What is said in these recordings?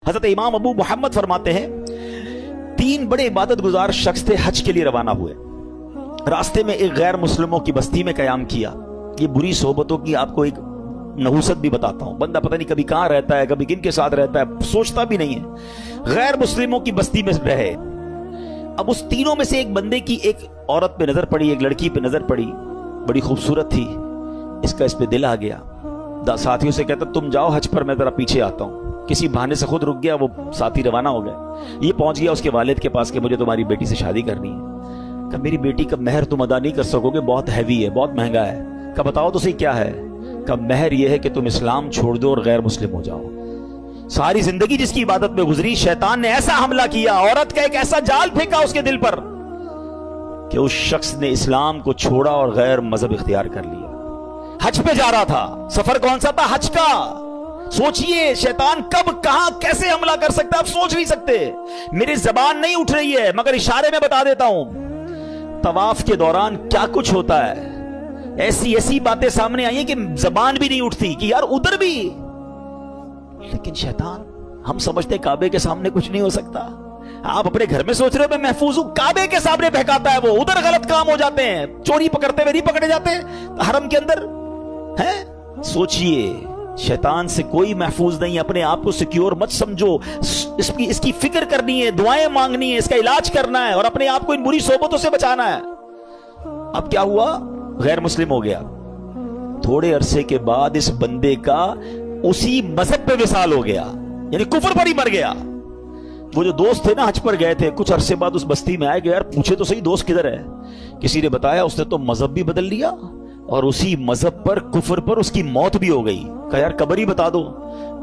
حضرت امام ابو محمد فرماتے ہیں 3 بڑے عبادت گزار شخص تھے، حج کے لیے روانہ ہوئے، راستے میں ایک غیر مسلموں کی بستی میں قیام کیا۔ یہ بری صحبتوں کی آپ کو ایک نحوست بھی بتاتا ہوں، بندہ پتہ نہیں کبھی کہاں رہتا ہے، کبھی کن کے ساتھ رہتا ہے، سوچتا بھی نہیں ہے۔ غیر مسلموں کی بستی میں رہے، اب اس تینوں میں سے ایک بندے کی ایک عورت پہ نظر پڑی، ایک لڑکی پہ نظر پڑی، بڑی خوبصورت تھی، اس کا اس پہ دل آ گیا۔ ساتھیوں سے کہتا تم جاؤ حج پر، میں ذرا پیچھے آتا ہوں۔ کسی بہانے سے خود رک گیا، وہ ساتھی روانہ ہو گئے، یہ پہنچ گیا اس کے والد کے پاس کہ مجھے تمہاری بیٹی سے شادی کرنی ہے۔ کہ میری بیٹی کا مہر تم ادا نہیں کر سکو گے، بہت ہیوی ہے، بہت مہنگا ہے۔ کہ بتاؤ تو صحیح کیا ہے؟ کہ مہر یہ ہے کہ تم اسلام چھوڑ دو اور غیر مسلم ہو جاؤ۔ ساری زندگی جس کی عبادت میں گزری، شیطان نے ایسا حملہ کیا، عورت کا ایک ایسا جال پھینکا اس کے دل پر کہ اس شخص نے اسلام کو چھوڑا اور غیر مذہب اختیار کر لیا۔ حج پہ جا رہا تھا، سفر کون سا تھا؟ حج کا۔ سوچئے شیطان کب کہاں کیسے حملہ کر سکتا ہے، آپ سوچ نہیں سکتے۔ میری زبان نہیں اٹھ رہی ہے مگر اشارے میں بتا دیتا ہوں، طواف کے دوران کیا کچھ ہوتا ہے، ایسی ایسی باتیں سامنے آئی ہیں کہ زبان بھی نہیں اٹھتی کہ یار ادھر بھی۔ لیکن شیطان، ہم سمجھتے کعبے کے سامنے کچھ نہیں ہو سکتا، آپ اپنے گھر میں سوچ رہے ہو میں محفوظ ہوں، کعبے کے سامنے بہکاتا ہے وہ، ادھر غلط کام ہو جاتے ہیں، چوری پکڑتے ہوئے نہیں پکڑے جاتے حرم کے اندر ہیں۔ سوچئے شیطان سے کوئی محفوظ نہیں، اپنے آپ کو سیکیور مت سمجھو، اس کی فکر کرنی ہے، دعائیں مانگنی ہے، اس کا علاج کرنا ہے اور اپنے آپ کو ان بری صحبتوں سے بچانا ہے۔ اب کیا ہوا؟ غیر مسلم ہو گیا۔ تھوڑے عرصے کے بعد اس بندے کا اسی مذہب پہ وصال ہو گیا، یعنی کفر پر ہی مر گیا۔ وہ جو دوست تھے نا حج پر گئے تھے، کچھ عرصے بعد اس بستی میں آئے کہ یار پوچھے تو صحیح دوست کدھر ہے؟ کسی نے بتایا اس نے تو مذہب بھی بدل لیا اور اسی مذہب پر، کفر پر اس کی موت بھی ہو گئی۔ کہا یار قبر ہی بتا دو۔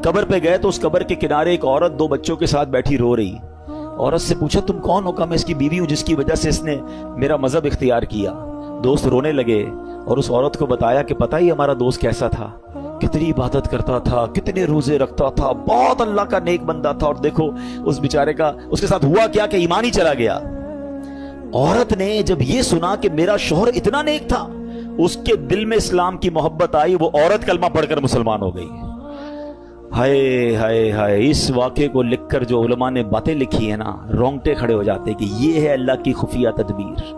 قبر پہ گئے تو اس قبر کے کنارے ایک عورت 2 بچوں کے ساتھ بیٹھی رو رہی۔ عورت سے پوچھا تم کون ہو؟ کہا میں اس کی بیوی ہوں جس کی وجہ سے اس نے میرا مذہب اختیار کیا۔ دوست رونے لگے اور اس عورت کو بتایا کہ پتہ ہی ہمارا دوست کیسا تھا، کتنی عبادت کرتا تھا، کتنے روزے رکھتا تھا، بہت اللہ کا نیک بندہ تھا، اور دیکھو اس بیچارے کا اس کے ساتھ ہوا کیا کہ ایمان ہی چلا گیا۔ عورت نے جب یہ سنا کہ میرا شوہر اتنا نیک تھا، اس کے دل میں اسلام کی محبت آئی، وہ عورت کلمہ پڑھ کر مسلمان ہو گئی۔ ہائے ہائے ہائے، اس واقعے کو لکھ کر جو علماء نے باتیں لکھی ہیں نا، رونگٹے کھڑے ہو جاتے کہ یہ ہے اللہ کی خفیہ تدبیر۔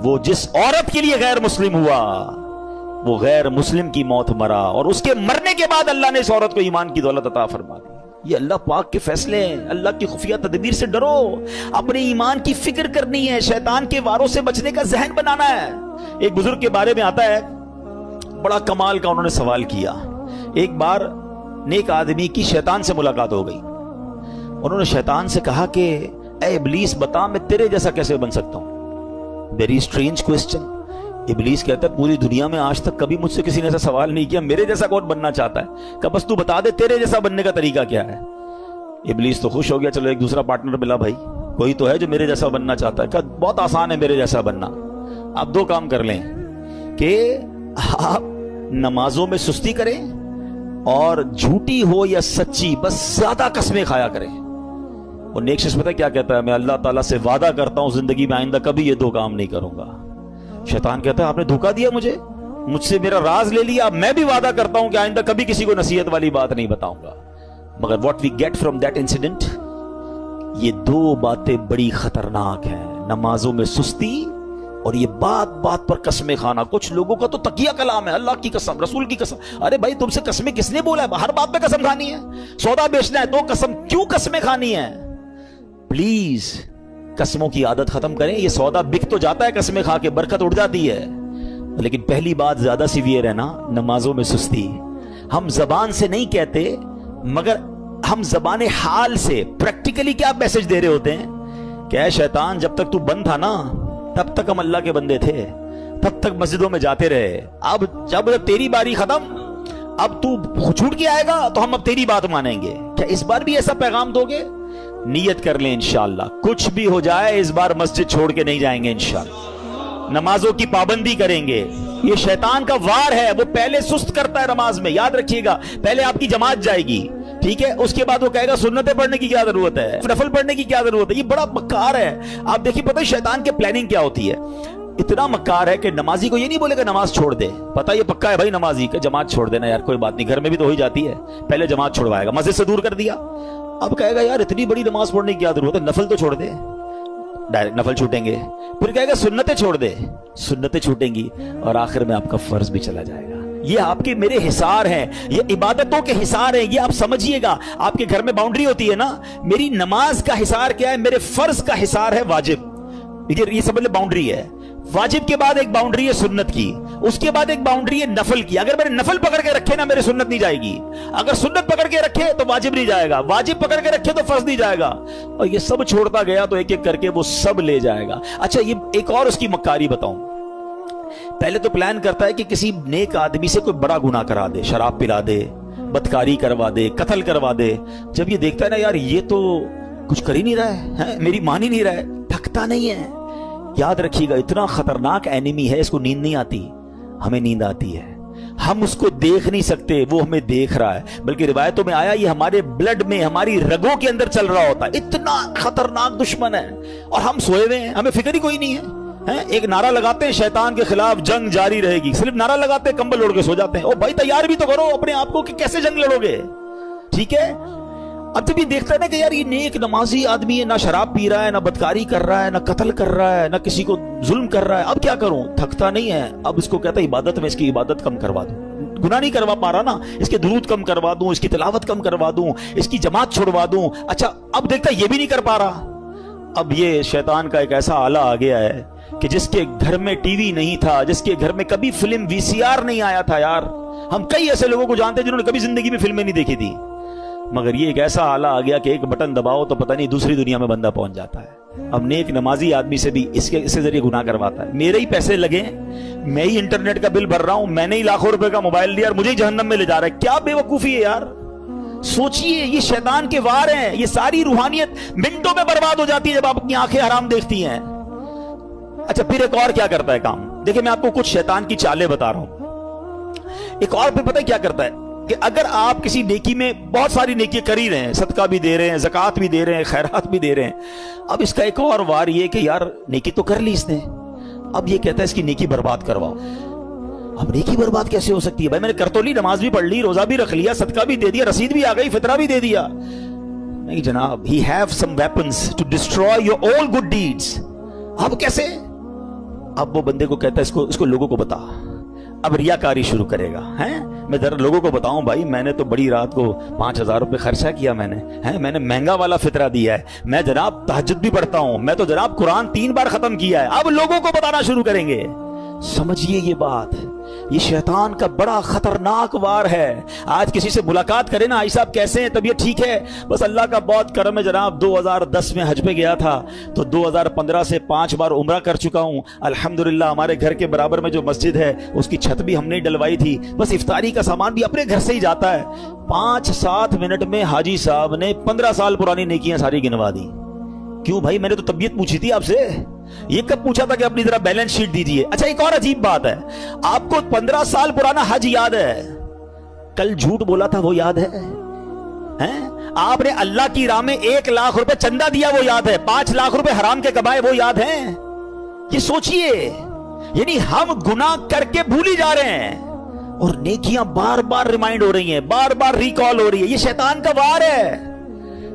وہ جس عورت کے لیے غیر مسلم ہوا، وہ غیر مسلم کی موت مرا، اور اس کے مرنے کے بعد اللہ نے اس عورت کو ایمان کی دولت عطا فرما دی۔ یہ اللہ پاک کے فیصلے ہیں، اللہ کی خفیہ تدبیر سے ڈرو، اپنے ایمان کی فکر کرنی ہے، شیطان کے واروں سے بچنے کا ذہن بنانا ہے۔ ایک بزرگ کے بارے میں آتا ہے، بڑا کمال کا انہوں نے سوال کیا۔ ایک بار نیک آدمی کی شیطان سے ملاقات ہو گئی، انہوں نے شیطان سے کہا کہ اے ابلیس بتا میں تیرے جیسا کیسے بن سکتا ہوں؟ Very strange question. ابلیس کہتا ہے پوری دنیا میں آج تک کبھی مجھ سے کسی نے ایسا سوال نہیں کیا، میرے جیسا کون بننا چاہتا ہے؟ کہ بس تو بتا دے تیرے جیسا بننے کا طریقہ کیا ہے۔ ابلیس تو خوش ہو گیا، چلو ایک دوسرا پارٹنر ملا، بھائی کوئی تو ہے جو میرے جیسا بننا چاہتا ہے۔ کہ بہت آسان ہے میرے جیسا بننا، آپ 2 کام کر لیں کہ آپ نمازوں میں سستی کریں اور جھوٹی ہو یا سچی بس زیادہ قسمیں کھایا کریں۔ اور نیک شخص پتہ کیا کہتا ہے؟ میں اللہ تعالیٰ سے وعدہ کرتا ہوں زندگی میں آئندہ کبھی یہ 2 کام نہیں کروں گا۔ شیطان کہتا ہے آپ نے دھوکہ دیا مجھ سے میرا راز لے لیا، میں بھی وعدہ کرتا ہوں کہ آئندہ کبھی کسی کو نصیحت والی بات نہیں بتاؤں گا۔ مگر what we get from that incident، یہ 2 باتیں بڑی خطرناک ہیں، نمازوں میں سستی اور یہ بات پر قسمیں کھانا۔ کچھ لوگوں کا تو تقیہ کلام ہے، اللہ کی قسم، رسول کی قسم۔ ارے بھائی تم سے قسمیں کس نے بولا ہے؟ ہر بات پہ قسم کھانی ہے؟ سودا بیچنا ہے تو قسم، کیوں قسمیں کھانی ہے؟ پلیز قسموں کی عادت ختم کریں۔ یہ سودا بک تو جاتا ہے قسمیں کھا کے، برکت اڑ جاتی ہے، لیکن پہلی بات زیادہ سیویئر ہے نا، نمازوں میں سستی۔ ہم زبان سے نہیں کہتے مگر ہم زبان حال سے پریکٹیکلی کیا میسج دے رہے ہوتے ہیں کہ اے شیطان جب تک تو بند تھا نا تب تک ہم اللہ کے بندے تھے، تب تک مسجدوں میں جاتے رہے، اب جب تیری باری ختم، اب تو چھوٹ کے آئے گا تو ہم اب تیری بات مانیں گے۔ کیا اس بار بھی ایسا پیغام دو گے؟ نیت کر لیں انشاءاللہ، کچھ بھی ہو جائے اس بار مسجد چھوڑ کے نہیں جائیں گے انشاءاللہ، نمازوں کی پابندی کریں گے۔ یہ شیطان کا وار ہے، وہ پہلے سست کرتا ہے نماز میں، یاد رکھیے گا، پہلے آپ کی جماعت جائے گی، ٹھیک ہے، اس کے بعد وہ کہے گا سنتیں پڑھنے کی کیا ضرورت ہے، نفل پڑھنے کی کیا ضرورت ہے۔ یہ بڑا مکار ہے۔ آپ دیکھیے پتہ ہے شیطان کے پلاننگ کیا ہوتی ہے، اتنا مکار ہے کہ نمازی کو یہ نہیں بولے گا نماز چھوڑ دے، پتہ یہ پکا ہے بھائی نمازی کہ جماعت چھوڑ دینا یار کوئی بات نہیں، گھر میں بھی تو ہو ہی جاتی ہے، پہلے جماعت چھوڑوائے گا، مسجد سے دور کر دیا، अब कहेगा यार इतनी बड़ी नमाज पढ़ने की क्या जरूरत है, नफल तो छोड़ दे, डायरेक्ट नफल छूटेंगे। फिर कहेगा सुन्नतें छोड़ दे, सुन्नतें छूटेंगी, और आखिर में आपका फर्ज भी चला जाएगा। ये आपके मेरे हिसार हैं, ये इबादतों के हिसार हैं, ये आप समझिएगा। आपके घर में बाउंड्री होती है ना, मेरी नमाज का हिसार क्या है, मेरे फर्ज का हिसार है वाजिब। ये समझ ले बाउंड्री है। वाजिब के बाद एक बाउंड्री है सुन्नत की, उसके बाद एक बाउंड्री है नफल की। अगर मैंने नफल पकड़ के रखे ना, मेरे सुन्नत नहीं जाएगी। अगर सुन्नत पकड़ के रखे तो वाजिब नहीं जाएगा, वाजिब पकड़ के रखे तो फर्ज नहीं जाएगा। और ये सब छोड़ता गया तो एक एक करके वो सब ले जाएगा। अच्छा, ये एक और उसकी मक्कारी बताऊं। पहले तो प्लान करता है कि किसी नेक आदमी से कोई बड़ा गुनाह करा दे, शराब पिला दे, बदकारी करवा दे, कत्ल करवा दे। जब ये देखता है ना यार ये तो कुछ कर ही नहीं रहा है, मेरी मान ही नहीं रहा है, थकता नहीं है। याद रखिएगा, इतना खतरनाक एनिमी है, इसको नींद नहीं आती, हमें नींद आती है। हम उसको देख नहीं सकते, वो हमें देख रहा है। बल्कि रिवायतों में आया ये हमारे ब्लड में, हमारी रगों के अंदर चल रहा होता है। इतना खतरनाक दुश्मन है, और हम सोए हुए हैं, हमें फिक्र ही कोई नहीं है। एक नारा लगाते हैं शैतान के खिलाफ जंग जारी रहेगी, सिर्फ नारा लगाते हैं, कंबल ओढ़ के सो जाते हैं। ओ भाई तैयार भी तो करो अपने आप को कि कैसे जंग लड़ोगे, ठीक है। अब जब ये देखता है ना कि यार ये नेक नमाजी आदमी है, ना शराब पी रहा है, ना बदकारी कर रहा है, ना कत्ल कर रहा है, ना किसी को जुल्म कर रहा है, अब क्या करूं, थकता नहीं है। अब इसको कहता है इबादत में इसकी इबादत कम करवा दूं, गुनाह नहीं करवा पा रहा ना, इसके दुरूद कम करवा दूं, इसकी तिलावत कम करवा दूं, इसकी जमात छुड़वा दूं। अच्छा, अब देखता है ये भी नहीं कर पा रहा। अब ये शैतान का एक ऐसा आला आ गया है कि जिसके घर में टीवी नहीं था, जिसके घर में कभी फिल्म वीसीआर नहीं आया था। यार हम कई ऐसे लोगों को जानते हैं जिन्होंने कभी जिंदगी में फिल्में नहीं देखी थी, मगर ये एक ऐसा आला आ गया कि एक बटन दबाओ तो पता नहीं दूसरी दुनिया में बंदा पहुंच जाता है। अब नेक नमाजी आदमी से भी इसके जरिए गुनाह करवाता है। मेरे ही पैसे लगे, मैं ही इंटरनेट का बिल भर रहा हूं, मैंने ही लाखों रुपए का मोबाइल लिया और मुझे ही जहन्नम में ले जा रहा है। क्या बेवकूफी है यार, सोचिए। ये शैतान के वार हैं, ये सारी रूहानियत मिनटों में बर्बाद हो जाती है जब आप अपनी आंखें हराम देखती हैं। अच्छा, फिर एक और क्या करता है काम, देखिए मैं आपको कुछ शैतान की चालें बता रहा हूं। एक और फिर पता है क्या करता है कि अगर आप किसी नेकी में, बहुत सारी नेकी कर ही रहे हैं, सदका भी दे रहे हैं, ज़कात भी दे रहे हैं, खैरात भी दे रहे हैं, अब इसका एक और वार ये कि यार नेकी तो कर ली इसने, अब ये कहता है इसकी नेकी बर्बाद करवाओ। अब नेकी बर्बाद कैसे हो सकती है भाई, मैंने कर तो ली, नमाज भी पढ़ ली, रोजा भी रख लिया, सदका भी दे दिया, रसीद भी आ गई, फितरा भी दे दिया। नहीं जनाब, he have some weapons to destroy your all good deeds। अब कैसे? अब वो बंदे को कहता है इसको लोगों को बता। अब रियाकारी शुरू करेगा, हैं मैं जरा लोगों को बताऊं भाई, मैंने तो बड़ी रात को 5,000 रुपए खर्चा किया, मैंने महंगा वाला फितरा दिया है, मैं जनाब तहज्जुद भी पढ़ता हूं, मैं तो जनाब कुरान 3 बार खत्म किया है। अब लोगों को बताना शुरू करेंगे। समझिए ये बात, ये शैतान का बड़ा खतरनाक वार है। आज किसी से मुलाकात करें ना, आई साहब कैसे हैं, तबीयत ठीक है, बस अल्लाह का बहुत करम है जनाब, 2010 में हज पे गया था तो 2015 से 5 बार उम्रा कर चुका हूं अल्हम्दुलिल्लाह। हमारे घर के बराबर में जो मस्जिद है उसकी छत भी हमने डलवाई थी, बस इफ्तारी का सामान भी अपने घर से ही जाता है। 5-7 मिनट में हाजी साहब ने 15 साल पुरानी नेकियां सारी गिनवा दी। क्यों भाई, मैंने तो तबीयत पूछी थी आपसे, ये कब पूछा था कि अपनी तरह बैलेंस शीट दीजिए। अच्छा, एक और अजीब बात है, आपको 15 साल पुराना हज याद है, कल झूठ बोला था वो याद है? आपने अल्लाह की राह में 1 लाख रुपए चंदा दिया वो याद है, 5 लाख रुपए हराम के कमाए वो याद है? ये सोचिए, यानी हम गुनाह करके भूल ही जा रहे हैं और नेकियां बार बार रिमाइंड हो रही हैं, बार बार रिकॉल हो रही है। ये शैतान का वार है।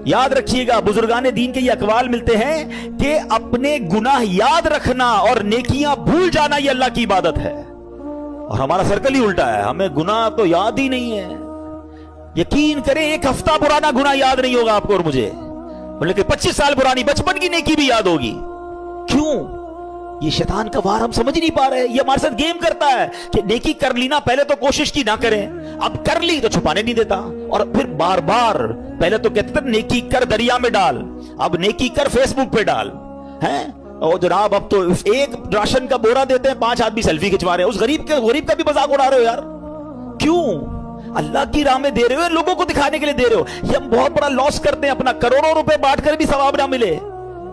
याद रखिएगा, बुजुर्गाने दीन के ये अकवाल मिलते हैं कि अपने गुनाह याद रखना और नेकियां भूल जाना ये अल्लाह की इबादत है। और हमारा सर्कल ही उल्टा है, हमें गुनाह तो याद ही नहीं है। यकीन करें 1 हफ्ता पुराना गुनाह याद नहीं होगा आपको और मुझे, लेकिन 25 साल पुरानी बचपन की नेकी भी याद होगी। क्यों? ये शैतान का वार हम समझ नहीं पा रहे। ये हमारे साथ गेम करता है कि नेकी कर ली ना, पहले तो कोशिश की ना करें, अब कर ली तो छुपाने नहीं देता, और फिर बार बार पहले तो कहते थे नेकी कर दरिया में डाल, अब नेकी कर फेसबुक पे डाल, हैं? और जनाब अब तो एक राशन का बोरा देते हैं, 5 आदमी सेल्फी खिंचवा रहे हैं, उस गरीब का भी मजाक उड़ा रहे हो यार। क्यों? अल्लाह की राह में दे रहे हो, लोगों को दिखाने के लिए दे रहे हो। ये हम बहुत बड़ा लॉस करते हैं अपना, करोड़ों रुपए बांट कर भी सवाब ना मिले।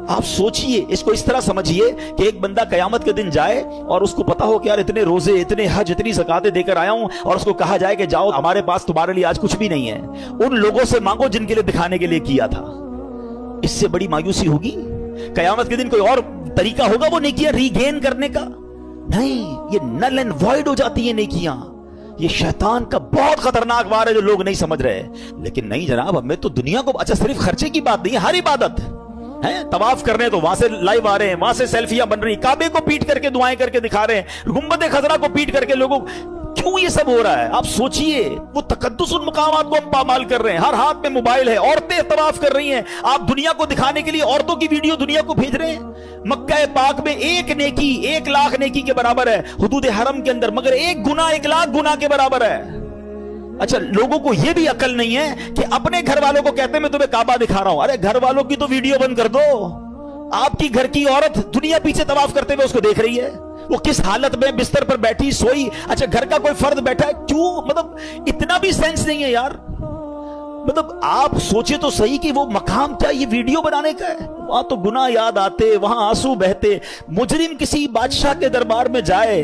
आप सोचिए, इसको इस तरह समझिए कि एक बंदा कयामत के दिन जाए और उसको पता हो कि यार इतने रोजे, इतने हज, इतनी ज़कातें देकर आया हूं, और उसको कहा जाए कि जाओ हमारे पास तुम्हारे लिए आज कुछ भी नहीं है, उन लोगों से मांगो जिनके लिए दिखाने के लिए किया था। इससे बड़ी मायूसी होगी? कयामत के दिन कोई और तरीका होगा वो नेकियां रीगेन करने का? नहीं, ये नल एंड वॉइड हो जाती है नेकियां। یہ شیطان کا بہت خطرناک وار ہے جو لوگ نہیں سمجھ رہے. لیکن نہیں جناب, ہمیں تو دنیا کو, اچھا صرف خرچے کی بات نہیں ہے, ہر عبادت ہے. طواف کرنے تو وہاں سے لائیو آ رہے ہیں, وہاں سے سیلفیاں بن رہی, کعبے کو پیٹ کر کے دعائیں کر کے دکھا رہے ہیں, گنبد خضرا کو پیٹ کر کے لوگوں. کیوں یہ سب ہو رہا ہے؟ آپ سوچئے. وہ تقدس المقامات کو ہم پامال کر رہے ہیں, ہر ہاتھ میں موبائل ہے, عورتیں طواف کر رہی ہیں, آپ دنیا کو دکھانے کے لیے عورتوں کی ویڈیو دنیا کو بھیج رہے ہیں. مکہ پاک میں ایک نیکی 1,00,000 نیکی کے برابر ہے حدود حرم کے اندر, مگر ایک گناہ 1,00,000 گناہ کے برابر ہے. اچھا لوگوں کو یہ بھی عقل نہیں ہے کہ اپنے گھر والوں کو کہتے ہیں میں تمہیں کعبہ دکھا رہا ہوں. ارے گھر والوں کی تو ویڈیو بند کر دو. آپ کی گھر کی عورت دنیا پیچھے طواف کرتے ہوئے اس کو دیکھ رہی ہے, وہ کس حالت میں بستر پر بیٹھی سوئی. اچھا گھر کا کوئی فرد بیٹھا ہے, کیوں؟ مطلب اتنا بھی سینس نہیں ہے یار. مطلب آپ سوچے تو صحیح کہ وہ مقام کیا یہ ویڈیو بنانے کا ہے. وہاں تو گناہ یاد آتے, وہاں آنسو بہتے. مجرم کسی بادشاہ کے دربار میں جائے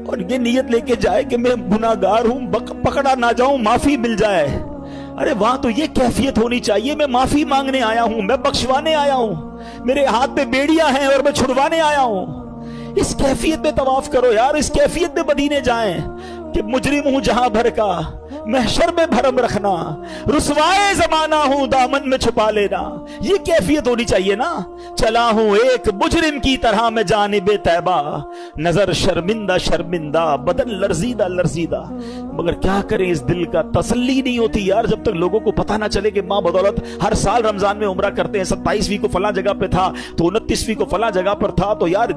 اور یہ نیت لے کے جائے کہ میں گناہگار ہوں, پکڑا نہ جاؤں, معافی مل جائے. ارے وہاں تو یہ کیفیت ہونی چاہیے, میں معافی مانگنے آیا ہوں, میں بخشوانے آیا ہوں, میرے ہاتھ میں بیڑیاں ہیں اور میں چھڑوانے آیا ہوں. اس کیفیت میں طواف کرو یار, اس کیفیت میں مدینے جائیں کہ مجرم ہوں جہاں بھر کا, محشر میں بھرم رکھنا, رسوائے زمانہ ہوں دامن میں چھپا لینا. یہ کیفیت ہونی چاہیے نا. چلا ہوں ایک مجرم کی طرح میں جانب طیبہ, نظر شرمندہ شرمندہ, بدن لرزیدہ لرزیدہ. مگر کیا کریں, اس دل کا تسلی نہیں ہوتی یار جب تک لوگوں کو پتہ نہ چلے کہ ماں بدولت ہر سال رمضان میں عمرہ کرتے ہیں. 27ویں کو فلاں جگہ پہ تھا تو 29ویں کو فلاں جگہ پر تھا. تو یار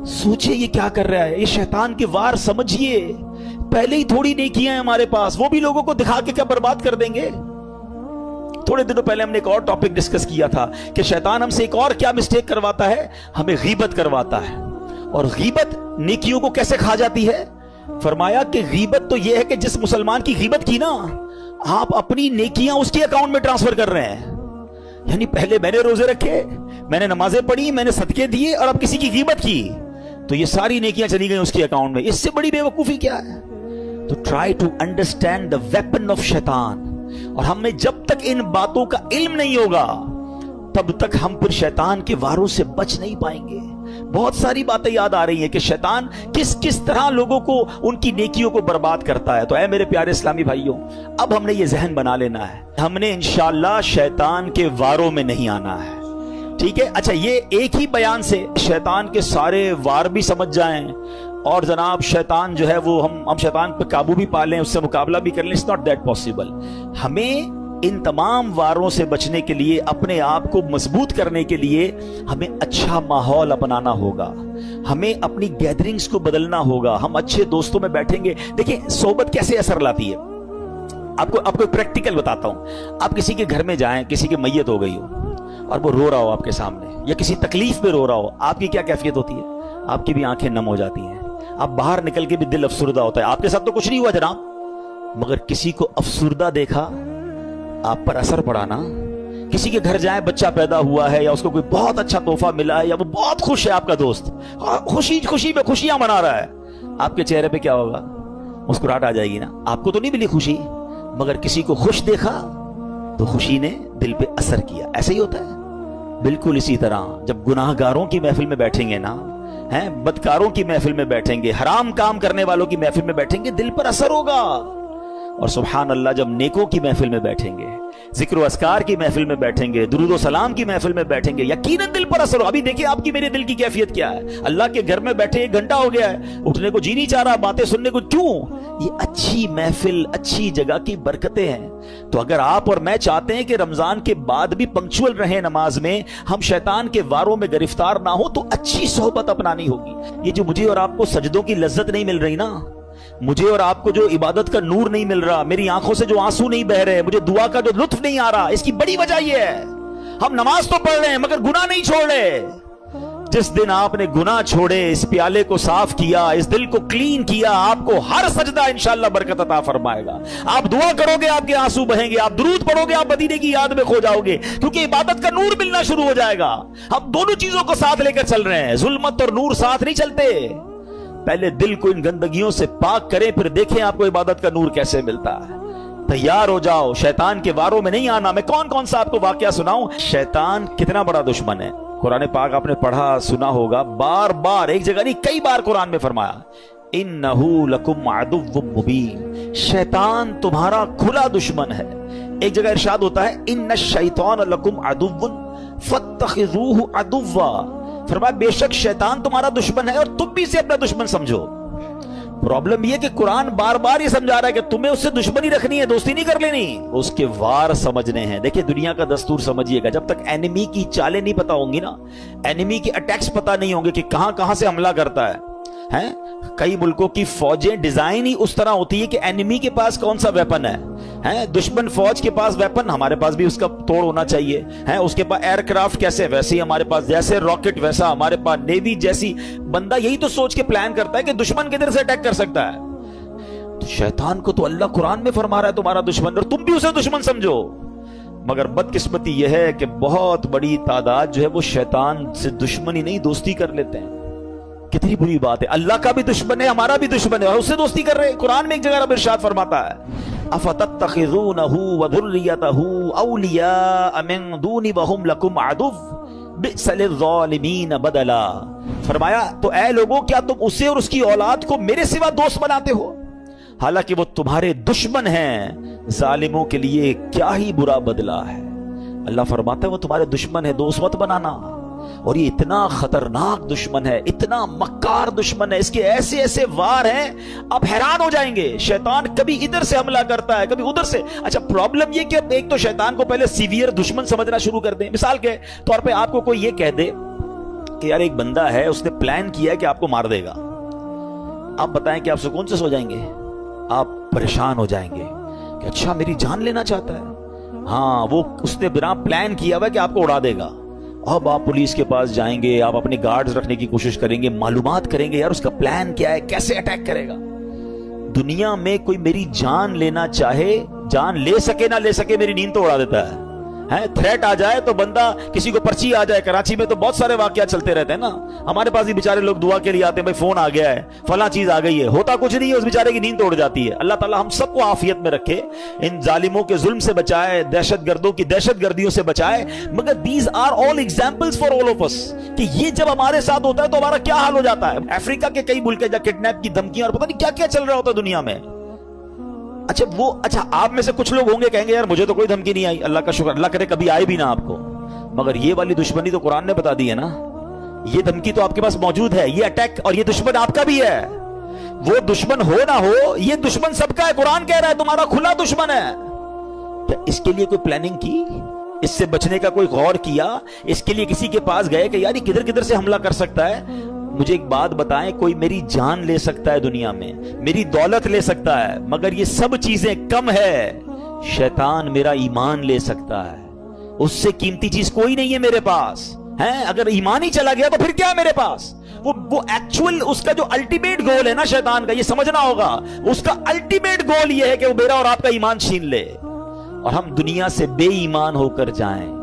سوچئے یہ کیا کر رہا ہے, یہ شیطان کے وار سمجھئے. پہلے ہی تھوڑی نیکیاں ہیں ہمارے پاس, وہ بھی لوگوں کو دکھا کے کیا برباد کر دیں گے. تھوڑے دنوں پہلے ہم نے ایک اور ٹاپک ڈسکس کیا تھا کہ شیطان ہم سے ایک اور کیا مسٹیک کرواتا ہے, ہمیں غیبت کرواتا ہے. اور غیبت نیکیوں کو کیسے کھا جاتی ہے؟ فرمایا کہ غیبت تو یہ ہے کہ جس مسلمان کی غیبت کی نا, آپ اپنی نیکیاں اس کے اکاؤنٹ میں ٹرانسفر کر رہے ہیں. یعنی پہلے میں نے روزے رکھے, میں نے نمازیں پڑھی, میں نے صدقے دیے, اور اب کسی کی غیبت کی تو یہ ساری نیکیاں چلی گئیں اس کے اکاؤنٹ میں. اس سے بڑی بے وقوفی کیا ہے؟ تو try to understand the weapon of شیطان. اور ہمیں جب تک ان باتوں کا علم نہیں ہوگا تب تک ہم پھر شیطان کے واروں سے بچ نہیں پائیں گے. بہت ساری باتیں یاد آ رہی ہیں کہ شیطان کس طرح لوگوں کو ان کی نیکیوں کو برباد کرتا ہے. تو اے میرے پیارے اسلامی بھائیوں, اب ہم نے یہ ذہن بنا لینا ہے, ہم نے انشاءاللہ شیطان کے واروں میں نہیں آنا ہے. ٹھیک ہے. اچھا یہ ایک ہی بیان سے شیطان کے سارے وار بھی سمجھ جائیں اور جناب شیطان جو ہے وہ ہم شیطان پہ قابو بھی پا لیں, اس سے مقابلہ بھی کر لیں, it's not that possible. ہمیں ان تمام واروں سے بچنے کے لیے, اپنے آپ کو مضبوط کرنے کے لیے ہمیں اچھا ماحول اپنانا ہوگا, ہمیں اپنی گیدرنگز کو بدلنا ہوگا. ہم اچھے دوستوں میں بیٹھیں گے. دیکھیں صحبت کیسے اثر لاتی ہے, آپ کو پریکٹیکل بتاتا ہوں. آپ کسی کے گھر میں جائیں, کسی کی میت ہو گئی ہو اور وہ رو رہا ہو آپ کے سامنے, یا کسی تکلیف میں رو رہا ہو, آپ کی کیا کیفیت ہوتی ہے؟ آپ کی بھی آنکھیں نم ہو جاتی ہیں, آپ باہر نکل کے بھی دل افسردہ ہوتا ہے. آپ کے ساتھ تو کچھ نہیں ہوا جناب, مگر کسی کو افسردہ دیکھا, آپ پر اثر پڑا نا. کسی کے گھر جائیں, بچہ پیدا ہوا ہے یا اس کو کوئی بہت اچھا تحفہ ملا ہے, یا وہ بہت خوش ہے, آپ کا دوست خوشی میں خوشیاں منا رہا ہے, آپ کے چہرے پہ کیا ہوگا؟ مسکراہٹ آ جائے گی نا. آپ کو تو نہیں ملی خوشی, مگر کسی کو خوش دیکھا تو خوشی نے دل پہ اثر کیا. ایسے ہی ہوتا ہے. بالکل اسی طرح جب گناہ گاروں کی محفل میں بیٹھیں گے نا, بدکاروں کی محفل میں بیٹھیں گے, حرام کام کرنے والوں کی محفل میں بیٹھیں گے, دل پر اثر ہوگا. اور سبحان اللہ جب نیکوں کی محفل میں بیٹھیں گے, ذکر و اذکار کی محفل میں بیٹھیں گے, درود و سلام کی محفل میں بیٹھیں گے, یقیناً دل پر اثر ہو. ابھی دیکھیں آپ کی میرے دل کی کیفیت کیا ہے. اللہ کے گھر میں بیٹھے 1 گھنٹہ ہو گیا ہے, اٹھنے کو جی نہیں چاہ رہا, باتیں سننے کو. کیوں؟ یہ اچھی محفل, اچھی جگہ کی برکتیں ہیں. تو اگر آپ اور میں چاہتے ہیں کہ رمضان کے بعد بھی پنکچول رہیں نماز میں, ہم شیطان کے واروں میں گرفتار نہ ہو, تو اچھی صحبت اپنانی ہوگی. یہ جو مجھے اور آپ کو سجدوں کی لذت نہیں مل رہی نا, مجھے اور آپ کو جو عبادت کا نور نہیں مل رہا, میری آنکھوں سے جو آنسو نہیں بہ رہے, مجھے دعا کا جو لطف نہیں آ رہا, اس کی بڑی وجہ یہ ہے ہم نماز تو پڑھ رہے ہیں مگر گناہ نہیں چھوڑ رہے. جس دن آپ نے گناہ چھوڑے, اس پیالے کو صاف کیا, اس دل کو کلین کیا, آپ کو ہر سجدہ انشاءاللہ برکت عطا فرمائے گا. آپ دعا کرو گے, آپ کے آنسو بہیں گے, آپ درود پڑھو گے, آپ مدینے کی یاد میں کھو جاؤ گے, کیونکہ عبادت کا نور ملنا شروع ہو جائے گا. ہم دونوں چیزوں کو ساتھ لے کر چل رہے ہیں, ظلمت اور نور ساتھ نہیں چلتے. پہلے دل کو ان گندگیوں سے پاک کریں, پھر دیکھیں آپ کو عبادت کا نور کیسے ملتا ہے. تیار ہو جاؤ, شیطان کے واروں میں نہیں آنا. میں کون سا آپ کو واقعہ سناؤں. شیطان کتنا بڑا دشمن ہے. قرآن پاک آپ نے پڑھا سنا ہوگا, بار بار, ایک جگہ نہیں کئی بار قرآن میں فرمایا इन्नहु लकुम अदुव्वुम मुबीन, शैतान तुम्हारा खुला दुश्मन है। एक जगह इरशाद होता है इन्नश शैतान लकुम अदुव्वुन फत्तखिज़ूहु अदुव्वा, फरमाया बेशक शैतान तुम्हारा दुश्मन है और तुम भी इसे अपना दुश्मन समझो। प्रॉब्लम यह कि कुरान बार बार ये समझा रहा है कि तुम्हें उससे दुश्मनी रखनी है, दोस्ती नहीं कर लेनी, उसके वार समझने हैं। देखिए दुनिया का दस्तूर समझिएगा, जब तक एनिमी की चालें नहीं पता होंगी ना, एनिमी के अटैक्स पता नहीं होंगे कि कहां कहां से हमला करता है, हैं? कई मुल्कों की फौजें डिजाइन ही उस तरह होती है कि एनिमी के पास कौन सा वेपन है, दुश्मन फौज के पास वेपन, हमारे पास भी उसका तोड़ होना चाहिए, है? उसके पास एयरक्राफ्ट कैसे, वैसे ही हमारे पास, जैसे रॉकेट वैसा हमारे पास नेवी जैसी। बंदा यही तो सोच के प्लान करता है कि दुश्मन किधर से अटैक कर सकता है। तो शैतान को तो अल्लाह कुरान में फरमा रहा है तुम्हारा दुश्मन, और तुम भी उसे दुश्मन समझो। मगर बदकिस्मती यह है कि बहुत बड़ी तादाद जो है वो शैतान से दुश्मनी नहीं दोस्ती कर लेते हैं। कितनी बुरी बात है, अल्लाह का भी दुश्मन है, हमारा भी दुश्मन है और उससे दोस्ती कर रहे हैं। कुरान में एक जगह रब इरशाद फरमाता है अफतत्तखिज़ूनहु व ज़ुर्रियतहु औलिया मिन दूनी व हुम लकुम अदुव्व बि'सल ज़ालिमीन बदला, फरमाया तो ऐ लोगों क्या तुम उसे और उसकी औलाद को मेरे सिवा दोस्त बनाते हो, हालांकि वो तुम्हारे दुश्मन हैं, जालिमों के लिए क्या ही बुरा बदला है। अल्लाह फरमाता है वो तुम्हारे दुश्मन है, दोस्त मत बनाना। और ये इतना खतरनाक दुश्मन है, इतना मक्कार दुश्मन है, इसके ऐसे ऐसे वार हैं आप हैरान हो जाएंगे। शैतान कभी इधर से हमला करता है, कभी उधर से। अच्छा प्रॉब्लम ये कि एक तो शैतान को पहले सीवियर दुश्मन समझना शुरू कर दें। मिसाल के तौर पे आपको कोई ये कह दे कि यार एक बंदा है उसने प्लान किया है कि आपको मार देगा, आप बताएं कि आप सुकून से सो जाएंगे? आप परेशान हो जाएंगे कि अच्छा मेरी जान लेना चाहता है। हाँ, वो उसने बिना प्लान किया हुआ कि आपको उड़ा देगा। अब आप पुलिस के पास जाएंगे, आप अपने गार्ड्स रखने की कोशिश करेंगे, मालूमात करेंगे यार उसका प्लान क्या है, कैसे अटैक करेगा। दुनिया में कोई मेरी जान लेना चाहे, जान ले सके ना ले सके, मेरी नींद तो उड़ा देता है। थ्रेट आ जाए तो बंदा, किसी को पर्ची आ जाए, कराची में तो बहुत सारे वाकयात चलते रहते हैं ना, हमारे पास भी बेचारे लोग दुआ के लिए आते हैं, भाई फोन आ गया है, फला चीज आ गई है, होता कुछ नहीं है, उस बेचारे की नींद तोड़ जाती है। अल्लाह ताला हम सबको आफियत में रखे, इन जालिमों के जुल्म से बचाए, दहशतगर्दों की दहशतगर्दियों से बचाए। मगर these are all examples for all of us कि ये जब हमारे साथ होता है तो हमारा क्या हाल हो जाता है। अफ्रीका के कई मुल्क जहाँ किडनैप की धमकियां और पता नहीं क्या क्या चल रहा होता है दुनिया में। अच्छा आप में से कुछ लोग होंगे कहेंगे यार मुझे तो कोई धमकी नहीं आई, अल्लाह का शुक्र, अल्लाह करे कभी आए भी ना आपको। मगर ये वाली दुश्मनी तो कुरान ने बता दी है ना, ये धमकी तो आपके पास मौजूद है, ये अटैक, और ये दुश्मन आपका भी है। वो दुश्मन हो ना हो, ये दुश्मन सबका है। कुरान कह रहा है तुम्हारा खुला दुश्मन है। क्या इसके लिए कोई प्लानिंग की, इससे बचने का कोई गौर किया, इसके लिए किसी के पास गए कि यार ये किधर किधर से हमला कर सकता है? मुझे एक बात बताएं, कोई मेरी जान ले सकता है दुनिया में, मेरी दौलत ले सकता है, मगर ये सब चीजें कम है, शैतान मेरा ईमान ले सकता है। उससे कीमती चीज कोई नहीं है मेरे पास, है? अगर ईमान ही चला गया तो फिर क्या है मेरे पास? वो एक्चुअल उसका जो अल्टीमेट गोल है ना शैतान का, ये समझना होगा। उसका अल्टीमेट गोल ये है कि वो मेरा और आपका ईमान छीन ले और हम दुनिया से बेईमान होकर जाएं।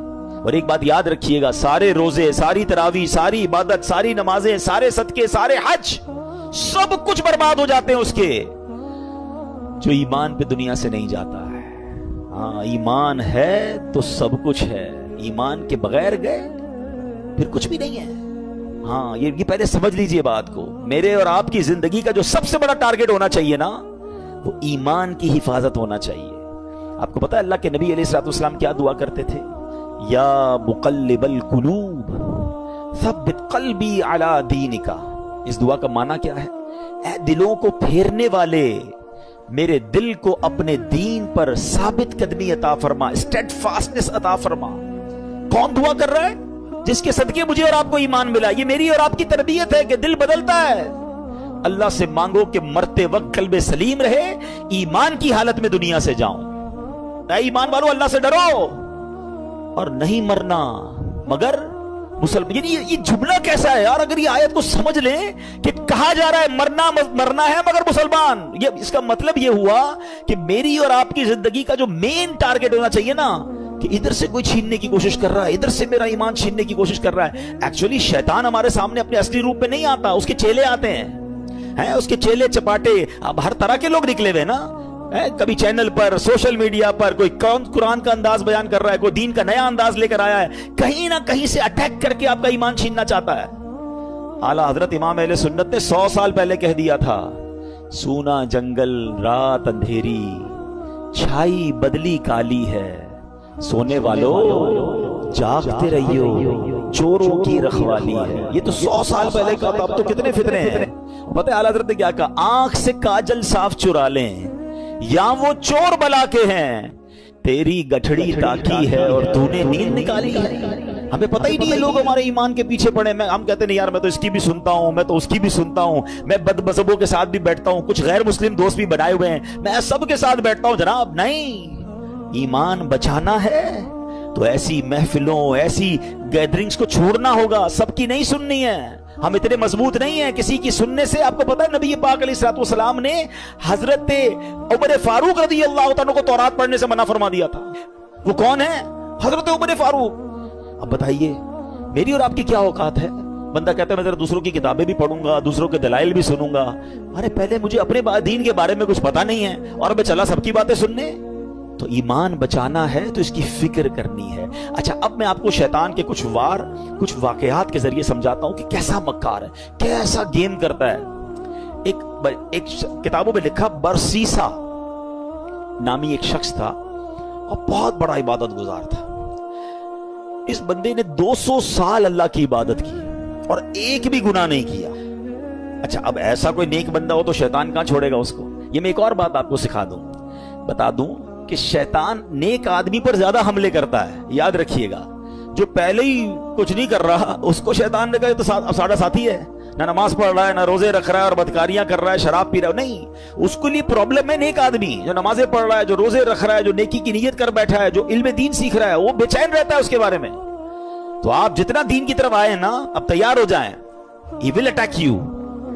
और एक बात याद रखिएगा, सारे रोजे, सारी तरावी, सारी इबादत, सारी नमाजें, सारे सदके, सारे हज, सब कुछ बर्बाद हो जाते हैं उसके जो ईमान पे दुनिया से नहीं जाता है। हाँ, ईमान है तो सब कुछ है, ईमान के बगैर गए फिर कुछ भी नहीं है। हाँ, ये पहले समझ लीजिए बात को। मेरे और आपकी जिंदगी का जो सबसे बड़ा टारगेट होना चाहिए ना, वो ईमान की हिफाजत होना चाहिए। आपको पता है अल्लाह के नबी अलैहिस्सलाम क्या दुआ करते थे? या मुक़ल्लिबल कुलूब सब्बित क़ल्बी अला दीनिका। इस दुआ का माना क्या है? ऐ दिलों को फेरने वाले, मेरे दिल को अपने दीन पर साबित कदमी अता फरमा, स्टेडफास्टनेस अता फरमा। कौन दुआ कर रहा है? जिसके सदके मुझे और आपको ईमान मिला। ये मेरी और आपकी तरबियत है कि दिल बदलता है। अल्लाह से मांगो कि मरते वक्त कल्बे सलीम रहे, ईमान की हालत में दुनिया से जाऊं। ईमान वालों अल्लाह से डरो और नहीं मरना मगर मुसलमान। ये जुमला कैसा है यार? अगर ये आयत को समझ लें कि कहा जा रहा है मरना है मगर मुसलमान, ये इसका मतलब ये हुआ कि मेरी और आपकी जिंदगी का जो मेन टारगेट होना चाहिए ना, कि इधर से कोई छीनने की कोशिश कर रहा है, इधर से मेरा ईमान छीनने की कोशिश कर रहा है। एक्चुअली शैतान हमारे सामने अपने असली रूप में नहीं आता, उसके चेले आते हैं, उसके चेले चपाटे। अब हर तरह के लोग निकले हुए ना, कभी चैनल पर, सोशल मीडिया पर कोई कुरान का अंदाज बयान कर रहा है, कोई दीन का नया अंदाज लेकर आया है, कहीं ना कहीं से अटैक करके आपका ईमान छीनना चाहता है। आला हजरत इमाम अहले सुन्नत ने 100 साल पहले कह दिया था, सूना जंगल रात अंधेरी, छाई बदली काली है, सोने वालों जागते रहियो, चोरों की रखवाली है। ये तो 100 साल पहले का था, अब तो कितने फितने हैं। पता है आला हजरत ने क्या कहा? आंख से काजल साफ चुरा लें या वो चोर बला के हैं, तेरी गठड़ी ताकी है और तूने नींद निकाली है। हमें पता ही नहीं है, लोग हमारे ईमान के पीछे पड़े। हम कहते नहीं यार, मैं तो इसकी भी सुनता हूं, मैं तो उसकी भी सुनता हूं, मैं बदमज़हबों के साथ भी बैठता हूं, कुछ गैर मुस्लिम दोस्त भी बनाए हुए हैं, मैं सबके साथ बैठता हूं। जनाब नहीं, ईमान बचाना है तो ऐसी महफिलों, ऐसी गैदरिंग्स को छोड़ना होगा, सबकी नहीं सुननी है। हम इतने मजबूत नहीं हैं किसी की सुनने से। आपको पता है नबी पाक अलैहिस्सलाम ने हजरत उमर फारूक रज़ी अल्लाह तआला को तौरात पढ़ने से मना फरमा दिया था। वो कौन है? हजरत उमर फारूक। अब बताइए मेरी और आपकी क्या औकात है? बंदा कहता है मैं जरा दूसरों की किताबें भी पढ़ूंगा, दूसरों के दलाइल भी सुनूंगा। अरे पहले मुझे अपने दीन के बारे में कुछ पता नहीं है और मैं चला सबकी बातें सुनने। तो ईमान बचाना है तो इसकी फिक्र करनी है। अच्छा, अब मैं आपको शैतान के कुछ वाकयात के जरिए समझाता हूं कि कैसा मक्कार है, कैसा गेम करता है। एक किताबों में लिखा, बरसीसा नामी एक शख्स था और बहुत बड़ा इबादत गुजार था। इस बंदे ने 200 साल अल्लाह की इबादत की और एक भी गुनाह नहीं किया। अच्छा, अब ऐसा कोई नेक बंदा हो तो शैतान कहां छोड़ेगा उसको? ये मैं एक और बात आपको बता दूं कि शैतान नेक आदमी पर ज्यादा हमले करता है। याद रखिएगा, जो पहले ही कुछ नहीं कर रहा उसको शैतान ने कहा तो साड़ा साथी है, ना नमाज पढ़ रहा है, ना रोजे रख रहा है और बदकारियां कर रहा है, शराब पी रहा है। नहीं, उसके लिए प्रॉब्लम है नेक आदमी जो नमाजें पढ़ रहा है, जो रोजे रख रहा है, जो नेकी की नीयत कर बैठा है, जो इल्म दीन सीख रहा है, वो बेचैन रहता है उसके बारे में। तो आप जितना दीन की तरफ आए ना, अब तैयार हो जाएं, he will attack you,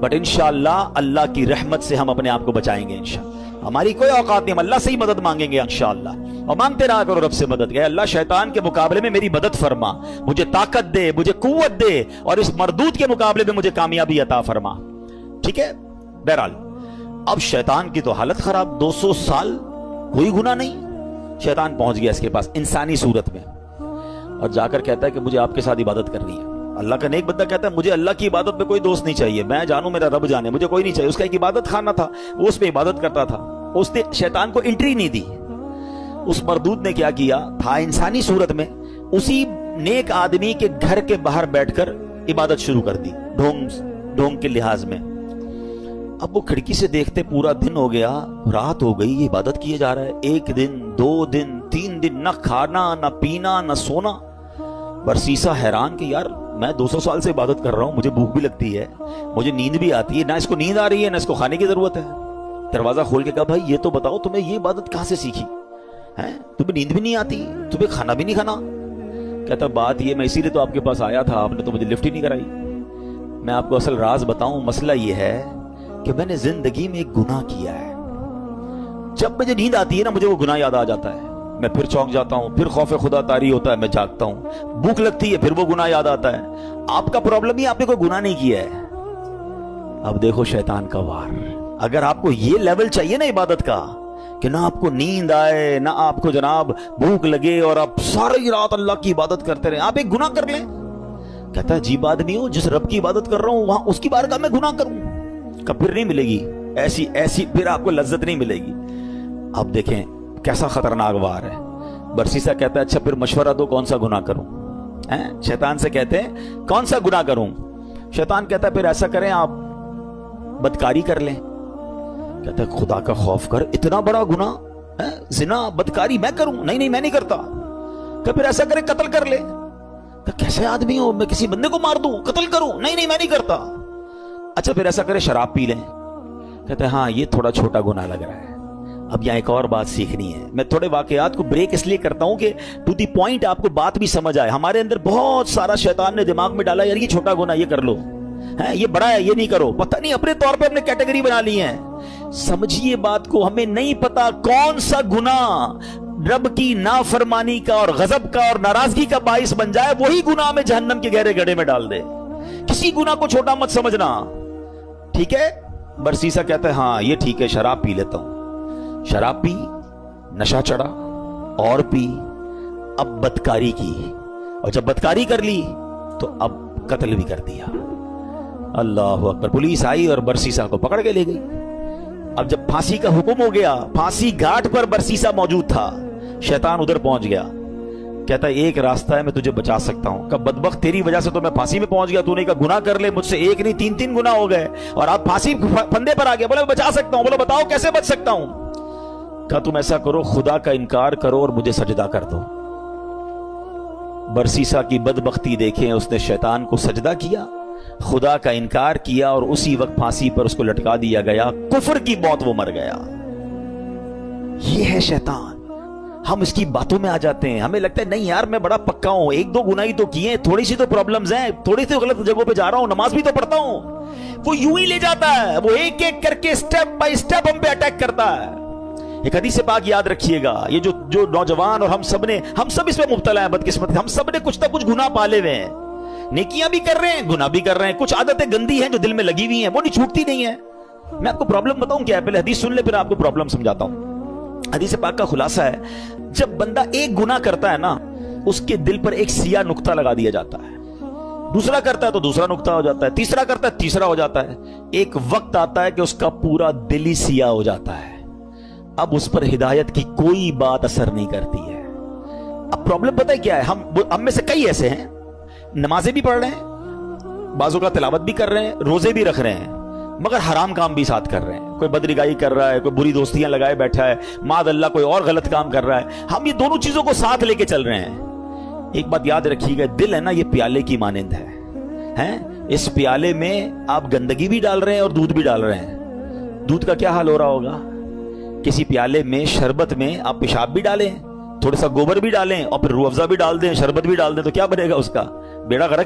but इंशाअल्लाह अल्लाह की रहमत से हम अपने आप को बचाएंगे। इंशाअल्लाह हमारी कोई औकात नहीं, हम अल्लाह से ही मदद मांगेंगे इंशाअल्लाह, और मांगते रहा करो रब से मदद। अल्लाह शैतान के मुकाबले में मेरी मदद फरमा, मुझे ताकत दे, मुझे कुव्वत दे, और इस मरदूद के मुकाबले में मुझे कामयाबी अता फरमा। ठीक है, बहरहाल अब शैतान की तो हालत खराब, 200 साल कोई गुनाह नहीं। शैतान पहुंच गया इसके पास इंसानी सूरत में और जाकर कहता है कि मुझे आपके साथ इबादत करनी है। अल्लाह का नेक बंदा कहता है मुझे अल्लाह की इबादत में कोई दोस्त नहीं चाहिए, मैं जानू मेरा रब जाने, मुझे कोई नहीं चाहिए। उसका एक इबादत खाना था, वो उस पे इबादत करता था, उसने शैतान को एंट्री नहीं दी। उस मरदूद ने क्या किया था, इंसानी सूरत में उसी नेक आदमी के घर के बाहर बैठकर इबादत शुरू कर दी, ढोंग के लिहाज में। अब वो खिड़की से देखते पूरा दिन हो गया, रात हो गई, इबादत किए जा रहा है। 1 दिन 2 दिन 3 दिन, ना खाना ना पीना ना सोना। बरसीसा हैरान कि यार मैं 200 साल से इबादत कर रहा हूं, मुझे भूख भी लगती है, मुझे नींद भी आती है, ना इसको नींद आ रही है ना इसको खाने की जरूरत है। दरवाजा खोल के कहा, भाई ये तो बताओ तुम्हें ये इबादत कहां से सीखी है? तुम्हें नींद भी नहीं आती, तुम्हें खाना भी नहीं खाना? कहता बात ये, मैं इसीलिए तो आपके पास आया था, आपने तो मुझे लिफ्ट ही नहीं कराई। मैं आपको असल राज बताऊं, मसला ये है कि मैंने जिंदगी में एक गुनाह किया है। जब मुझे नींद आती है ना, मुझे वो गुनाह याद आ जाता है, मैं फिर चौंक जाता हूं, फिर खौफे खुदा तारी होता है, मैं जागता हूं। भूख लगती है, फिर वो गुनाह याद आता है। आपका प्रॉब्लम ही आपने कोई गुनाह नहीं किया है। अब देखो शैतान का वार। अगर आपको ये लेवल चाहिए ना इबादत का कि ना आपको नींद आए, ना आपको जनाब भूख लगे और आप सारी रात अल्लाह की इबादत करते रहे, आप एक गुनाह कर लें। कहता है अजीब आदमी हो, जिस रब की इबादत कर रहा हूं वहां उसकी बारगाह में गुनाह करूं, कब फिर नहीं मिलेगी ऐसी फिर आपको लज्जत नहीं मिलेगी। अब देखें कैसा खतरनाक वार है। बरसीसा कहता है अच्छा फिर मशवरा दो, कौन सा गुनाह करूं? हैं? शैतान से कहते हैं कौन सा गुनाह करूं? शैतान कहता है फिर ऐसा करें आप बदकारी कर लें। कहता है खुदा का खौफ कर, इतना बड़ा गुनाह है, जिना बदकारी मैं करूं? नहीं नहीं मैं नहीं करता। क्या फिर ऐसा करें कत्ल कर ले? कैसे आदमी हो, मैं किसी बंदे को मार दूं, कत्ल करूं? नहीं नहीं मैं नहीं करता। अच्छा फिर ऐसा करें शराब पी लें। कहते हैं हाँ ये थोड़ा छोटा गुनाह लग रहा है। अब यहाँ एक और बात सीखनी है। मैं थोड़े वाकयात को ब्रेक इसलिए करता हूं कि टू द पॉइंट आपको बात भी समझ आए। हमारे अंदर बहुत सारा शैतान ने दिमाग में डाला, यार ये छोटा गुनाह ये कर लो, है ये बड़ा है ये नहीं करो, पता नहीं अपने तौर पे हमने कैटेगरी बना ली है। समझिए बात को, हमें नहीं पता कौन सा गुनाह रब की नाफरमानी का और गजब का और नाराजगी का बाइस बन जाए, वही गुनाह में जहन्नम के गहरे गड्ढे में डाल दे। किसी गुनाह को छोटा मत समझना, ठीक है? बरसीसा कहता है हाँ ये ठीक है, शराब पी लेता हूं। शराब पी, नशा चढ़ा और पी, अब बदकारी की, और जब बदकारी कर ली तो अब कत्ल भी कर दिया। अल्लाह अकबर। पुलिस आई और बरसीसा को पकड़ के ले गई। अब जब फांसी का हुक्म हो गया, फांसी घाट पर बरसीसा मौजूद था, शैतान उधर पहुंच गया। कहता एक रास्ता है, मैं तुझे बचा सकता हूं। कब बदबख्त, तेरी वजह से तो मैं फांसी में पहुंच गया, तूने कहा गुनाह कर ले, मुझसे एक नहीं 3-3 गुनाह हो गए और आप फांसी फंदे पर आ गए। बोले बचा सकता हूं। बोले बताओ कैसे बच सकता हूं। कहा तुम ऐसा करो, खुदा का इनकार करो और मुझे सजदा कर दो। बरसीसा की बदबख्ती देखें, उसने शैतान को सजदा किया, खुदा का इनकार किया और उसी वक्त फांसी पर उसको लटका दिया गया। कुफर की मौत वो मर गया। ये है शैतान। हम इसकी बातों में आ जाते हैं, हमें लगता है नहीं यार मैं बड़ा पक्का हूं, 1-2 गुनाह ही तो किए, थोड़ी सी तो प्रॉब्लम्स हैं, थोड़ी सी गलत जगहों पे जा रहा हूं, नमाज भी तो पढ़ता हूं। वो यूं ही ले जाता है, वो एक एक करके स्टेप बाय स्टेप हम पे अटैक करता है। एक हदीस पाक याद रखिएगा, ये जो नौजवान और हम सब इसमें मुब्तला है, बदकिस्मत हम सब ने कुछ ना कुछ गुनाह पाले हुए हैं, नेकियां भी कर रहे हैं, गुनाह भी कर रहे हैं, कुछ आदतें गंदी हैं जो दिल में लगी हुई हैं, वो नहीं छूटती नहीं है। मैं आपको प्रॉब्लम बताऊं क्या है, पहले हदीस सुन ले फिर आपको प्रॉब्लम समझाता हूं। हदीस पाक का खुलासा है, जब बंदा एक गुनाह करता है ना, उसके दिल पर एक सिया नुक्ता लगा दिया जाता है। दूसरा करता है तो दूसरा नुक्ता हो जाता है, तीसरा करता है तीसरा हो जाता है। एक वक्त आता है कि उसका पूरा दिल ही सिया हो जाता है। अब उस पर हिदायत की कोई बात असर नहीं करती है। अब प्रॉब्लम पता है क्या है, हम में से कई ऐसे हैं, नमाजें भी पढ़ रहे हैं, बाजू का तिलावत भी कर रहे हैं, रोजे भी रख रहे हैं, मगर हराम काम भी साथ कर रहे हैं। कोई बदरिगाई कर रहा है, कोई बुरी दोस्तियां लगाए बैठा है, माद अल्लाह कोई और गलत काम कर रहा है। हम ये दोनों चीजों को साथ लेके चल रहे हैं। एक बात याद रखिएगा, दिल है ना, ये प्याले की मानिंद है। इस प्याले में आप गंदगी भी डाल रहे हैं और दूध भी डाल रहे हैं। दूध का क्या हाल हो रहा होगा? किसी प्याले में शरबत में आप पेशाब भी डालें, थोड़ा सा गोबर भी डालें और फिर रूह अफ़ज़ा भी डाल दें, शरबत भी डाल दें, तो क्या बनेगा उसका? बेड़ा गर्क।